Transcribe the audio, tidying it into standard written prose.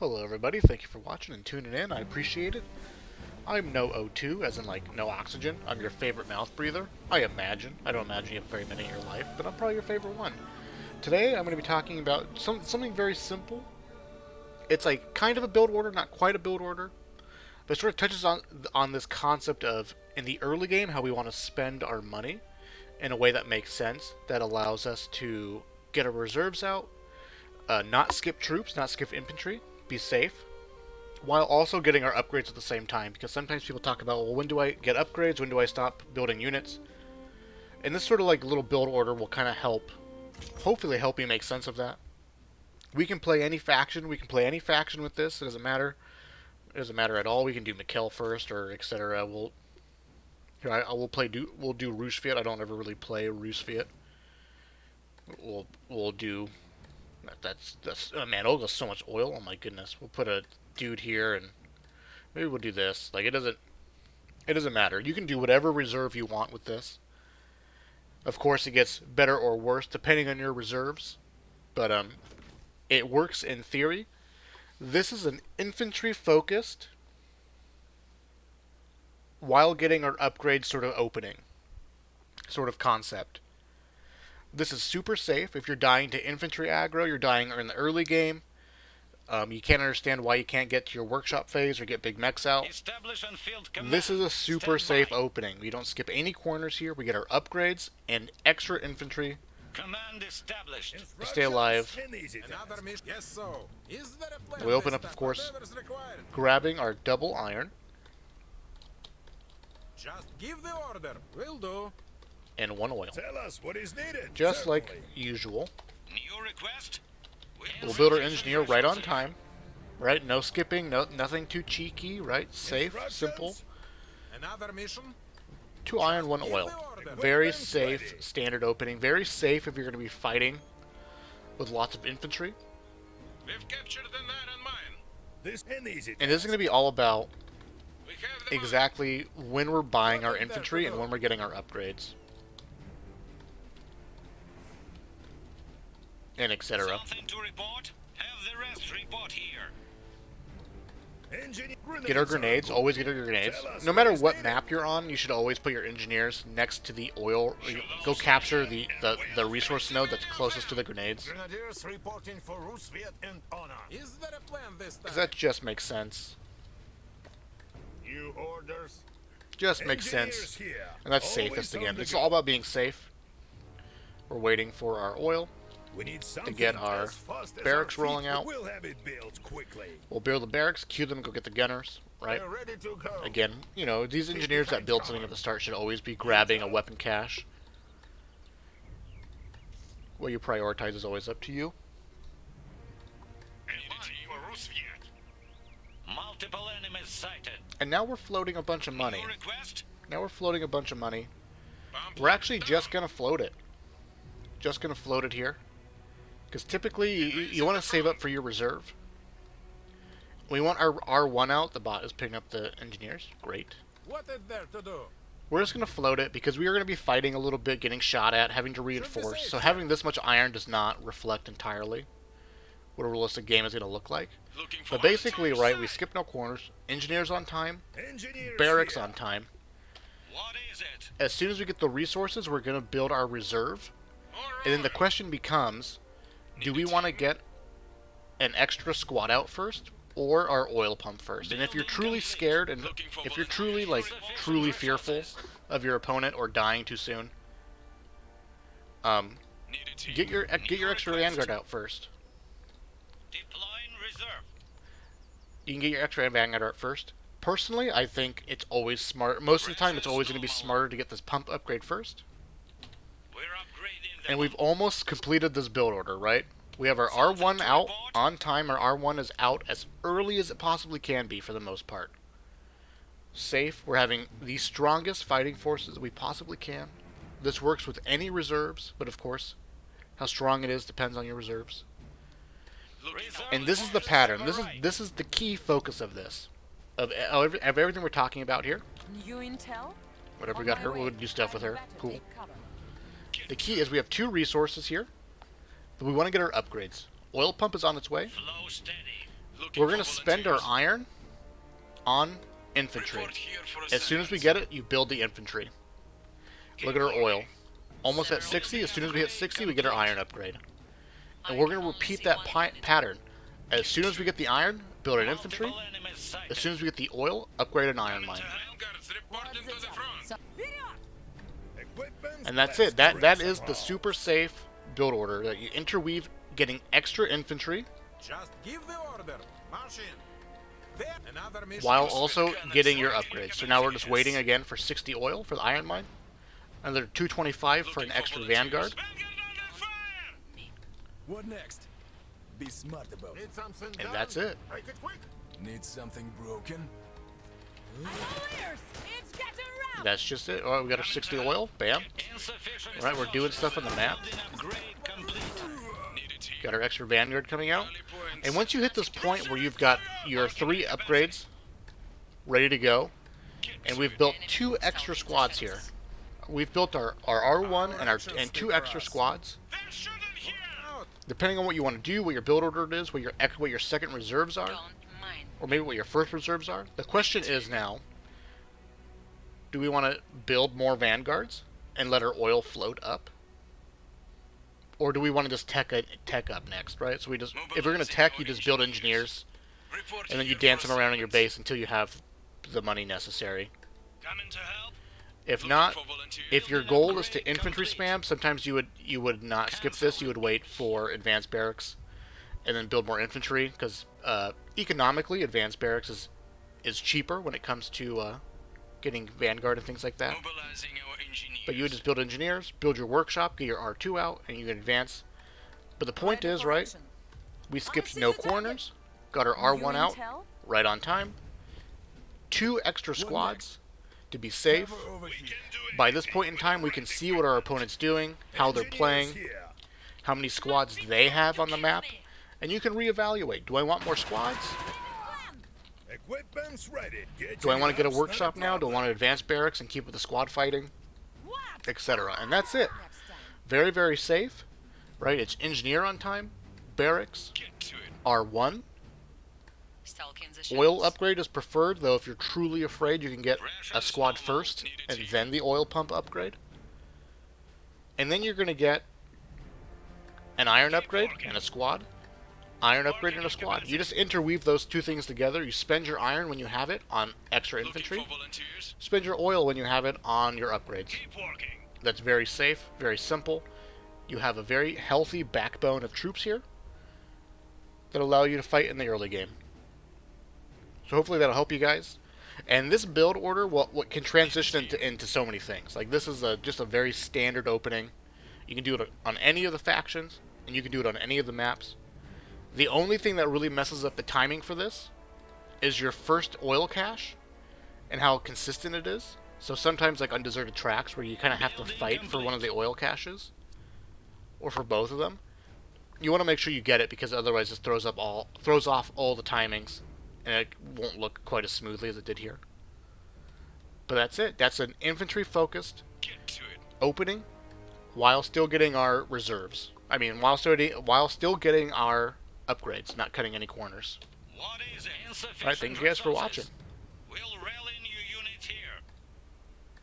Hello everybody, thank you for watching and tuning in, I appreciate it. I'm no O2, as in like no oxygen. I'm your favorite mouth breather. I imagine. I don't imagine you have very many in your life, but I'm probably your favorite one. Today I'm going to be talking about something very simple. It's like kind of a build order, not quite a build order, but it sort of touches on this concept of, in the early game, how we want to spend our money in a way that makes sense, that allows us to get our reserves out, not skip troops, not skip infantry, be safe, while also getting our upgrades at the same time, because sometimes people talk about, well, when do I get upgrades, when do I stop building units? And this sort of like little build order will kind of help, hopefully help you make sense of that. We can play any faction, with this, it doesn't matter. It doesn't matter at all. We can do Mikkel first, or etc. We'll do Roosviet. I don't ever really play Roosviet. We'll do that's oh man, it'll go so much oil. Oh my goodness. We'll put a dude here, and maybe we'll do this. Like, it doesn't matter. You can do whatever reserve you want with this. Of course, it gets better or worse depending on your reserves, but it works in theory. This is an infantry focused while getting our upgrade sort of opening sort of concept. This is super safe. If you're dying to infantry aggro, you're dying in the early game. You can't understand why you can't get to your workshop phase or get big mechs out. This is a super safe opening. We don't skip any corners here. We get our upgrades and extra infantry to stay alive. We open up, of course, grabbing our double iron. Just give the order. Will do. And one oil. Tell us what is needed. Just like usual. New request? We'll build our engineer right on time. Right? No skipping, nothing too cheeky, right? Safe, simple. Another mission? 2 iron, 1 oil. Very safe standard opening. Very safe if you're going to be fighting with lots of infantry. We've captured the night on mine. And this is going to be all about exactly when we're buying our infantry and when we're getting our upgrades. And etc. Something to report? Have the rest report here. Get our grenades. Always get our grenades. No matter what map you're on, you should always put your engineers next to the oil. Go capture the resource node that's closest to the grenades. Grenadiers reporting for Roosviet and Honor. Is there a plan this time? Because that just makes sense. New orders. Just makes sense. And that's safest again. It's all about being safe. We're waiting for our oil. We need to get our barracks rolling out. We'll have it built quickly. We'll build the barracks, queue them, go get the gunners, right? We're ready to go. Again, you know, these engineers that build something at the start should always be grabbing a weapon cache. What you prioritize is always up to you. Multiple enemies sighted. And now we're floating a bunch of money. New request? Now we're floating a bunch of money. We're actually just gonna float it. Just gonna float it here. Because typically, you want to save up for your reserve. We want our R1 out. The bot is picking up the engineers. Great. What is there to do? We're just going to float it because we are going to be fighting a little bit, getting shot at, having to reinforce. So having this much iron does not reflect entirely what a realistic game is going to look like. But basically, right, we skip no corners. Engineers on time. Barracks on time. What is it? As soon as we get the resources, we're going to build our reserve. And then the question becomes, do we want to get an extra squad out first, or our oil pump first? And if you're truly scared, and if you're truly, like, truly fearful of your opponent or dying too soon, get your extra vanguard out first. Deploying reserve. You can get your extra vanguard out first. Personally, I think it's always smart. Most of the time, it's always going to be smarter to get this pump upgrade first. And we've almost completed this build order, right? We have our R1 out on time. Our R1 is out as early as it possibly can be for the most part. Safe. We're having the strongest fighting forces we possibly can. This works with any reserves, but of course, how strong it is depends on your reserves. And this is the pattern. This is the key focus of this. Of everything we're talking about here. New intel? Whatever we got her, we'll do stuff with her. Cool. The key is we have 2 resources here, but we want to get our upgrades. Oil pump is on its way. Flow steady. We're going to spend our iron on infantry. As soon as we get it, you build the infantry. Look at our oil. Almost at 60. As soon as we hit 60, we get our iron upgrade. And we're going to repeat that pattern. As soon as we get the iron, build an infantry. As soon as we get the oil, upgrade an iron mine. And that's it. That is the super safe build order that you interweave getting extra infantry Just give the order. March in. There, another mission. while also getting your upgrades. So now we're just waiting again for 60 oil for the iron mine. Another 225 for an extra vanguard. What next? Be smart about it. Need something And done? that's it. Make it quick. Need something broken? That's just it. Oh, we got our 60 oil. Bam. Alright, we're doing stuff on the map. Got our extra vanguard coming out. And once you hit this point where you've got your 3 upgrades ready to go, and we've built 2 extra squads here. We've built our R1 and 2 extra squads. Depending on what you want to do, what your build order is, what your second reserves are, or maybe what your first reserves are. The question is now, do we want to build more vanguards and let our oil float up? Or do we want to just tech up next, right? So if we're going to tech, you just build engineers, and then you dance them around in your base until you have the money necessary. If not, if your goal is to infantry spam, sometimes you would not skip this. You would wait for advanced barracks, and then build more infantry, because economically, advanced barracks is cheaper when it comes to getting vanguard and things like that. But you would just build engineers, build your workshop, get your R2 out, and you can advance. But the point is, right, we skipped no corners, got our R1 out right on time, 2 extra squads to be safe. By this point in time, we can see what our opponent's doing, how they're playing, how many squads they have on the map, and you can reevaluate. Do I want more squads? Equipment's ready. Do I want to get a workshop now? Do I want to advance barracks and keep with the squad fighting? Etc. And that's it. Very, very safe. Right? It's engineer on time, barracks, R1. Oil upgrade is preferred, though if you're truly afraid, you can get a squad first and then the oil pump upgrade. And then you're going to get an iron upgrade and a squad. Iron upgrade and a squad. You just interweave those 2 things together. You spend your iron when you have it on extra infantry. Spend your oil when you have it on your upgrades. That's very safe, very simple. You have a very healthy backbone of troops here that allow you to fight in the early game. So hopefully that'll help you guys. And this build order what can transition into so many things. Like this is just a very standard opening. You can do it on any of the factions, and you can do it on any of the maps. The only thing that really messes up the timing for this is your first oil cache and how consistent it is. So sometimes like on deserted tracks where you kind of have to fight for one of the oil caches, or for both of them, you want to make sure you get it, because otherwise it throws off all the timings, and it won't look quite as smoothly as it did here. But that's it. That's an infantry focused opening while still getting our reserves. I mean, while still getting our upgrades, not cutting any corners. Alright, thank you guys for watching.